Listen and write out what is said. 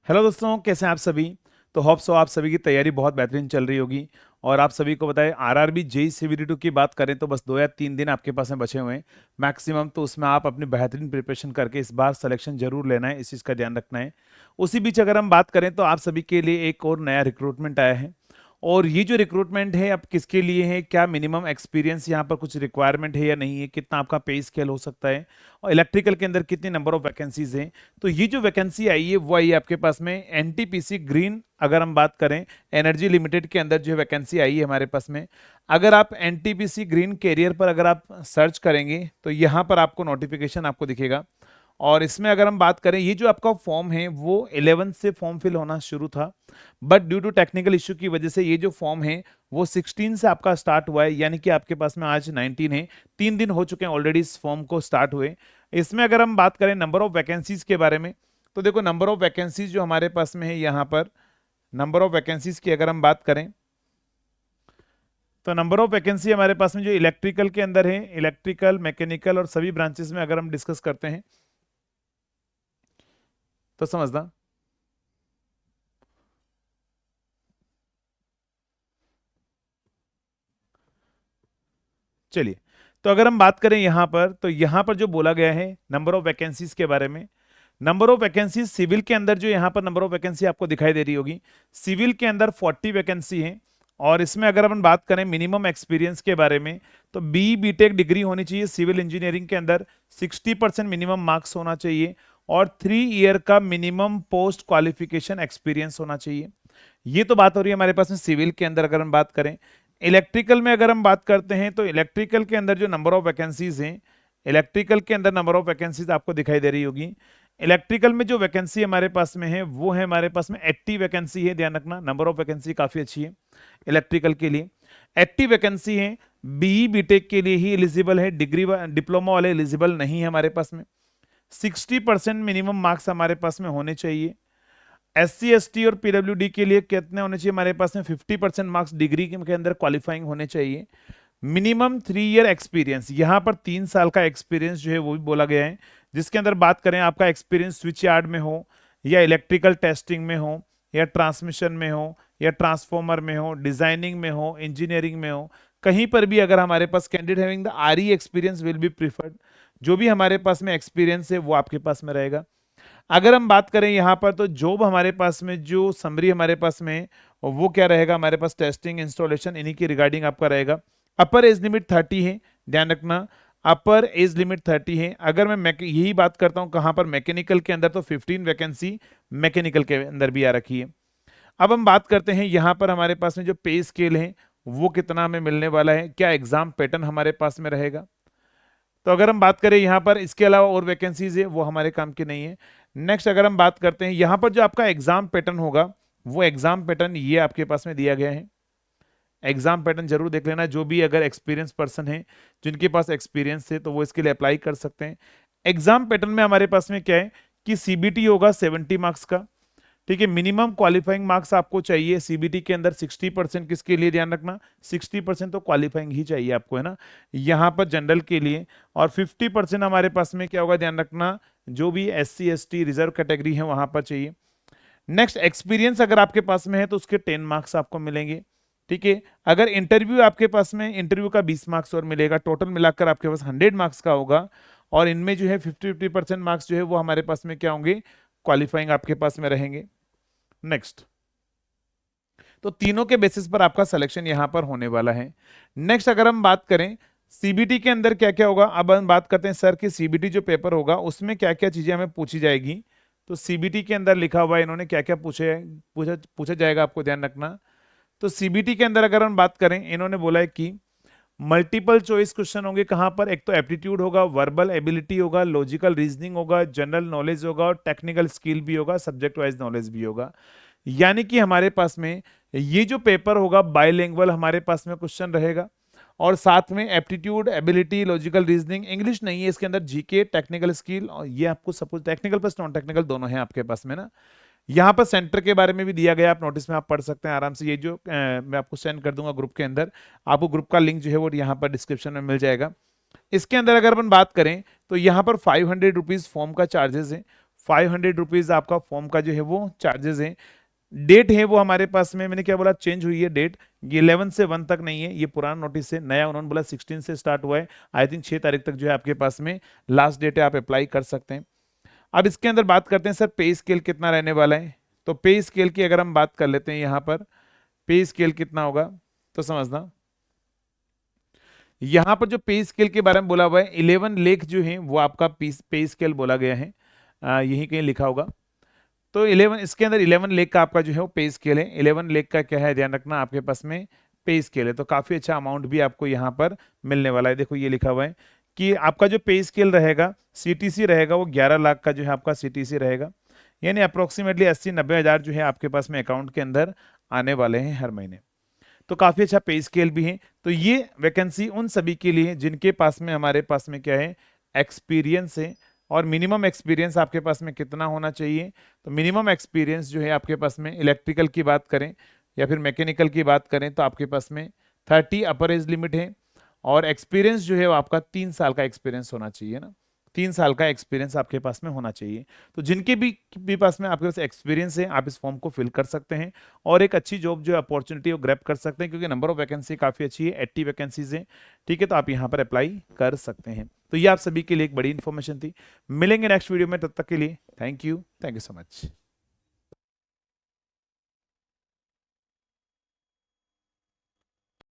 Hello दोस्तों, कैसे हैं आप सभी। तो होप सो आप सभी की तैयारी बहुत बेहतरीन चल रही होगी। और आप सभी को बताएं, आरआरबी जेई सीवीटी 2 की बात करें तो बस 2 या 3 दिन आपके पास में बचे हुए हैं मैक्सिमम। तो उसमें आप अपनी बेहतरीन प्रिपरेशन करके इस बार सिलेक्शन जरूर लेना है, इस चीज़ का ध्यान रखना है। उसी बीच अगर हम बात करें तो आप सभी के लिए एक और नया रिक्रूटमेंट आया है। और ये जो रिक्रूटमेंट है अब किसके लिए है, क्या मिनिमम एक्सपीरियंस यहाँ पर कुछ रिक्वायरमेंट है या नहीं है, कितना आपका पे स्केल हो सकता है, और इलेक्ट्रिकल के अंदर कितनी नंबर ऑफ वैकेंसीज हैं। तो ये जो वैकेंसी आई है वो आई है आपके पास में एनटीपीसी ग्रीन। अगर हम बात करें एनर्जी लिमिटेड के अंदर जो वैकेंसी आई है हमारे पास में, अगर आप एनटीपीसी ग्रीन कैरियर पर अगर आप सर्च करेंगे तो यहाँ पर आपको नोटिफिकेशन आपको दिखेगा। और इसमें अगर हम बात करें, ये जो आपका फॉर्म है वो 11 से फॉर्म फिल होना शुरू था, but due to technical issue की वजह से ये जो फॉर्म है वो 16 से आपका स्टार्ट हुआ है, यानी कि आपके पास में आज 19 है। 3 दिन हो चुके हैं ऑलरेडी इस फॉर्म को स्टार्ट हुए। इसमें अगर हम बात करें नंबर ऑफ वैकेंसीज के बारे में, तो देखो नंबर ऑफ वैकेंसीज जो हमारे पास में है यहाँ पर, नंबर ऑफ वैकेंसीज की अगर हम बात करें तो नंबर ऑफ वैकेंसी हमारे पास में जो इलेक्ट्रिकल के अंदर है, इलेक्ट्रिकल, मैकेनिकल और सभी ब्रांचेस में अगर हम डिस्कस करते हैं तो समझना। चलिए, तो अगर हम बात करें यहाँ पर तो यहाँ पर जो बोला गया है नंबर ऑफ वैकेंसीज के बारे में, नंबर ऑफ वैकेंसीज सिविल के अंदर जो यहाँ पर नंबर ऑफ वैकेंसी आपको दिखाई दे रही होगी, सिविल के अंदर 40 वैकेंसी है। और इसमें अगर अपन बात करें मिनिमम एक्सपीरियंस के बारे में, तो बीटेक डिग्री होनी चाहिए सिविल इंजीनियरिंग के अंदर, 60% मिनिमम मार्क्स होना चाहिए, और 3 ईयर का मिनिमम पोस्ट क्वालिफिकेशन एक्सपीरियंस होना चाहिए। ये तो बात हो रही है हमारे पास में सिविल के अंदर। अगर हम बात करें इलेक्ट्रिकल में, अगर हम बात करते हैं तो इलेक्ट्रिकल के अंदर जो नंबर ऑफ वैकेंसीज हैं, इलेक्ट्रिकल के अंदर नंबर ऑफ वैकेंसीज आपको दिखाई दे रही होगी। इलेक्ट्रिकल में जो वैकेंसी हमारे पास में है वो है हमारे पास में 80 वैकेंसी है, ध्यान रखना नंबर ऑफ वैकेंसी काफी अच्छी है इलेक्ट्रिकल के लिए। 80 वैकेंसी है, बीई बीटेक के लिए ही एलिजिबल है, डिग्री डिप्लोमा वाले एलिजिबल नहीं है हमारे पास में। 60% मिनिमम मार्क्स हमारे पास में होने चाहिए। SC ST और PWD के लिए कितने होने चाहिए हमारे पास में, 50% मार्क्स डिग्री के अंदर क्वालिफाइंग होने चाहिए। मिनिमम 3 ईयर एक्सपीरियंस, यहाँ पर 3 साल का एक्सपीरियंस जो है वो भी बोला गया है, जिसके अंदर बात करें आपका एक्सपीरियंस स्विच यार्ड में हो, या इलेक्ट्रिकल टेस्टिंग में हो, या ट्रांसमिशन में हो, या ट्रांसफॉर्मर में हो, डिजाइनिंग में हो, इंजीनियरिंग में हो, कहीं पर भी अगर हमारे पास candidate having the RE experience will be preferred. जो भी हमारे पास में एक्सपीरियंस है वो आपके पास में रहेगा। अगर हम बात करें यहाँ पर तो जॉब हमारे पास में जो समरी हमारे पास में है, वो क्या रहेगा हमारे पास, टेस्टिंग इंस्टॉलेशन इन्हीं की रिगार्डिंग आपका रहेगा। अपर एज लिमिट 30 है, ध्यान रखना अपर एज लिमिट 30 है। अगर मैं यही बात करता हूँ कहाँ पर, मैकेनिकल के अंदर, तो 15 वैकेंसी मैकेनिकल के अंदर भी आ रखी है। अब हम बात करते हैं यहाँ पर हमारे पास में जो पे स्केल है वो कितना हमें मिलने वाला है, क्या एग्जाम पैटर्न हमारे पास में रहेगा। तो अगर हम बात करें यहाँ पर इसके अलावा और वैकेंसीज है वो हमारे काम की नहीं है। नेक्स्ट अगर हम बात करते हैं यहाँ पर जो आपका एग्जाम पैटर्न होगा, वो एग्जाम पैटर्न ये आपके पास में दिया गया है। एग्जाम पैटर्न जरूर देख लेना, जो भी अगर एक्सपीरियंस पर्सन है, जिनके पास एक्सपीरियंस है तो वो इसके लिए अप्लाई कर सकते हैं। एग्जाम पैटर्न में हमारे पास में क्या है कि सीबीटी होगा 70 मार्क्स का, ठीक है। मिनिमम क्वालिफाइंग मार्क्स आपको चाहिए सीबीटी के अंदर 60%, किसके लिए ध्यान रखना, 60% तो क्वालिफाइंग ही चाहिए आपको, है ना, यहाँ पर जनरल के लिए। और 50% हमारे पास में क्या होगा, ध्यान रखना, जो भी SC ST रिजर्व कैटेगरी है वहां पर चाहिए। नेक्स्ट एक्सपीरियंस अगर आपके पास में है तो उसके 10 मार्क्स आपको मिलेंगे, ठीक है। अगर इंटरव्यू आपके पास में, इंटरव्यू का 20 मार्क्स और मिलेगा, टोटल मिलाकर आपके पास 100 मार्क्स का होगा। और इनमें जो है 50% मार्क्स जो है वो हमारे पास में क्या होंगे, क्वालिफाइंग आपके पास में रहेंगे। नेक्स्ट, तो तीनों के बेसिस पर आपका सिलेक्शन यहां पर होने वाला है। नेक्स्ट अगर हम बात करें सीबीटी के अंदर क्या क्या होगा, अब हम बात करते हैं सर कि सीबीटी जो पेपर होगा उसमें क्या क्या चीजें हमें पूछी जाएगी। तो सीबीटी के अंदर लिखा हुआ है इन्होंने क्या क्या पूछा पूछा जाएगा, आपको ध्यान रखना। तो सीबीटी के अंदर अगर हम बात करें, इन्होंने बोला है कि मल्टीपल चॉइस क्वेश्चन होंगे। कहां पर, एक तो एप्टीट्यूड होगा, वर्बल एबिलिटी होगा, लॉजिकल रीजनिंग होगा, जनरल नॉलेज होगा, और टेक्निकल स्किल भी होगा, सब्जेक्ट वाइज नॉलेज भी होगा। यानी कि हमारे पास में ये जो पेपर होगा बाइलिंगुअल हमारे पास में क्वेश्चन रहेगा, और साथ में aptitude, ability, logical reasoning, English नहीं है इसके अंदर, जीके, टेक्निकल स्किल, और ये आपको suppose technical plus non technical दोनों है आपके पास में ना। यहाँ पर सेंटर के बारे में भी दिया गया, आप नोटिस में आप पढ़ सकते हैं आराम से। ये जो मैं आपको सेंड कर दूंगा ग्रुप के अंदर, आपको ग्रुप का लिंक जो है वो यहाँ पर डिस्क्रिप्शन में मिल जाएगा। इसके अंदर अगर अपन बात करें तो यहाँ पर 500 रुपीज फॉर्म का चार्जेस है। ₹500 आपका फॉर्म का जो है वो चार्जेस है। डेट है वो हमारे पास में, मैंने क्या बोला, चेंज हुई है डेट, ये 11 से 1 तक नहीं है, ये पुराना नोटिस है, नया उन्होंने बोला 16 से स्टार्ट हुआ है। आई थिंक 6 तारीख तक जो है आपके पास में लास्ट डेट है, आप अप्लाई कर सकते हैं। अब इसके अंदर बात करते हैं सर पे स्केल कितना रहने वाला है। तो पे स्केल की अगर हम बात कर लेते हैं यहाँ पर, पे स्केल कितना होगा तो समझना, यहाँ पर जो पे स्केल के बारे में बोला हुआ है 11 लाख जो है वो आपका पे स्केल बोला गया है, यही कहीं लिखा होगा। तो 11, इसके अंदर 11 लाख का आपका जो है वो पे स्केल है। 11 लाख का क्या है ध्यान रखना, आपके पास में पे स्केल है, तो काफी अच्छा अमाउंट भी आपको यहाँ पर मिलने वाला है। देखो ये लिखा हुआ है कि आपका जो पे स्केल रहेगा, सीटीसी रहेगा, वो 11 लाख का जो है आपका सीटीसी रहेगा, यानी अप्रोक्सीमेटली 80-90 हज़ार जो है आपके पास में अकाउंट के अंदर आने वाले हैं हर महीने। तो काफी अच्छा पे स्केल भी है। तो ये वैकेंसी उन सभी के लिए जिनके पास में, हमारे पास में क्या है, एक्सपीरियंस है। और मिनिमम एक्सपीरियंस आपके पास में कितना होना चाहिए, तो मिनिमम एक्सपीरियंस जो है आपके पास में, इलेक्ट्रिकल की बात करें या फिर मैकेनिकल की बात करें तो आपके पास में 30 अपर एज लिमिट है। और एक्सपीरियंस जो है वो आपका 3 साल का एक्सपीरियंस होना चाहिए ना, 3 साल का एक्सपीरियंस आपके पास में होना चाहिए। तो जिनके भी पास में आपके पास एक्सपीरियंस है, आप इस फॉर्म को फिल कर सकते हैं और एक अच्छी जॉब जो अपॉर्चुनिटी वो ग्रैब कर सकते हैं, क्योंकि नंबर ऑफ वैकेंसी काफ़ी अच्छी है, 80 वैकेंसीज है। ठीक है, तो आप यहाँ पर अप्लाई कर सकते हैं। तो ये आप सभी के लिए एक बड़ी इन्फॉर्मेशन थी। मिलेंगे नेक्स्ट वीडियो में, तब तक के लिए थैंक यू सो मच।